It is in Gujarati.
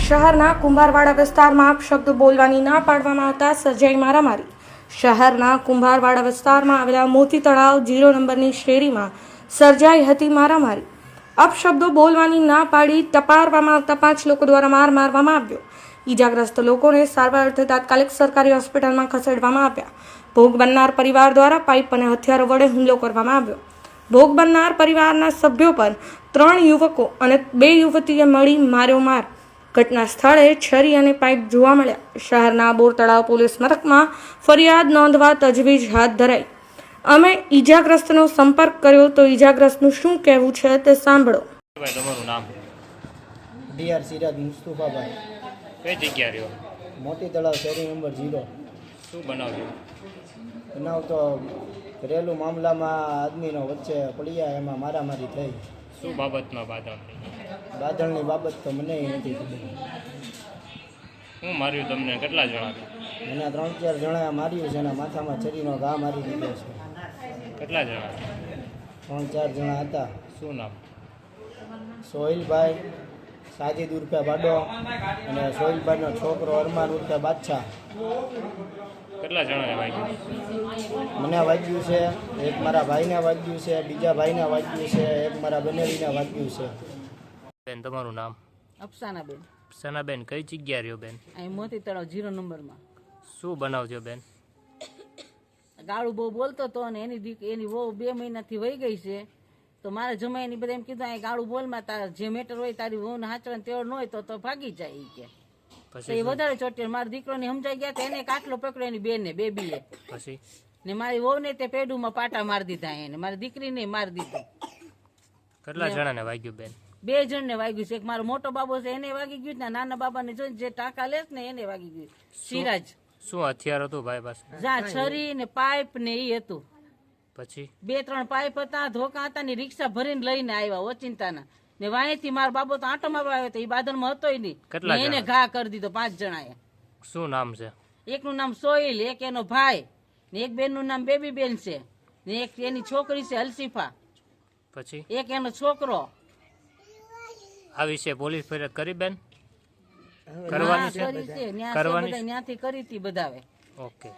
શહેરના કુંભારવાડા વિસ્તારમાં અપશબ્દો બોલવાની ના પાડવામાં આવતા સર્જાઈ મારામારી। શહેરના કુંભારવાડા વિસ્તારમાં આવેલા મોતી તળાવ 0 નંબરની શેરીમાં સર્જાઈ હતી મારામારી। અપશબ્દો બોલવાની ના પાડી ટપારવામાં આવતા 5 લોકો દ્વારા માર મારવામાં આવ્યો। ઈજાગ્રસ્ત લોકોને સારવાર અર્થે તાત્કાલિક સરકારી હોસ્પિટલમાં ખસેડવામાં આવ્યા। ભોગ બનનાર પરિવાર દ્વારા પાઇપ અને હથિયારો વડે હુમલો કરવામાં આવ્યો। ભોગ બનનાર પરિવારના સભ્યો પર 3 યુવકો અને 2 યુવતીએ મળી માર્યો માર। ઘટના સ્થળે છરી અને પાઇપ જોવા મળ્યા। શહેરના બોર તળાવ પોલીસ મથકમાં ફરિયાદ નોંધવા તજવીજ હાથ ધરાઈ। અમે ઈજાગ્રસ્તનો સંપર્ક કર્યો તો ઈજાગ્રસ્તનું શું કહેવું છે તે સાંભળો। ભાઈ તમારું નામ? ડીઆર સિરાજ મુસ્તુફાભાઈ। કઈ જગ્યા રહ્યો? મોતી તળાવ શેરી નંબર 0। શું બનાવ્યું? બનાવ તો ઘરેલું મામલામાં આદમીનો વચ્ચે પડ્યા, એમાં મારામારી થઈ। શું બાબતમાં બાધા? બાદળની બાબત તો મને નથી ખબર। શું માર્યું તમને? કેટલા જણા? મને 3-4 જણાએ માર્યું છે, એના માથામાં છરીનો ઘા મારી દીધો છે। કેટલા જણા? 3-4 જણા હતા। શું નામ? સોહિલભાઈ, સાજીદ ઉર્ફે બાડો અને સોહિલભાઈનો છોકરો અરમાન ઉર્ફે બાદશાહ। કેટલા જણાને વાગ્યું? મને વાગ્યું છે, એક મારા ભાઈને વાગ્યું છે, બીજા ભાઈને વાગ્યું છે, એક મારા બનેવીને વાગ્યું છે। બેન તમારું નામ? અફસાનાબેન। અફસાનાબેન કઈ જગ્યા રહ્યો બેન? અહીં મોતી તળાવ 0 નંબરમાં। શું બનાવજો બેન? ગાળું બહુ બોલતો હતો અને એની વહુ 2 મહિનાથી વહી ગઈ છે, તો મારા જમાઈની બધા એમ કીધું અહીં ગાળું બોલમાં તારા જે મેટર હોય તારી વહુને હાચવાને તેઓ ન હોય તો ભાગી જાય એ કે। તો એ વધારે ચોટ્યો। મારા દીકરોને સમજાઈ ગયા તો એને કાટલો પકડ્યો એની બેનને બેબીએ, પછી ને મારી વહુને તે પેડુમાં પાટા મારી દીધા એને, મારી દીકરીને મારી દીધો। કેટલા જણાને વાગ્યું બેન? 2 જણને વાગ્યું છે। એક મારો મોટો બાબો છે એને વાગી ગયું, ને નાના બાબાને જોઈને જે ટાંકા લેસ ને એને વાગી ગયું। સિરાજ શું હથિયાર હતું ભાઈ પાસે? જા છરી ને પાઇપ ને એ હતું। પછી 2-3 પાઇપ હતા, ધોકા હતા ને રિક્ષા ભરીને લઈને આવ્યા ઓચિંતાના, ને વાંયથી મારો બાબો તો આંટો મારવા આવ્યો હતો, એ બાદરમાં હતોય નહીં, એને ઘા કરી દીધો 5 જણાએ। શું નામ છે? એકનું નામ સોહિલ, એક એનો ભાઈ, ને એક બેનનું નામ બેબી બેન છે, ને એક એની છોકરી છે હલસીફા, પછી એક એનો છોકરો। આ વિશે પોલીસ ફરિયાદ કરી બેન? કરવાની છે, ત્યાંથી કરી હતી બધાવે। ઓકે।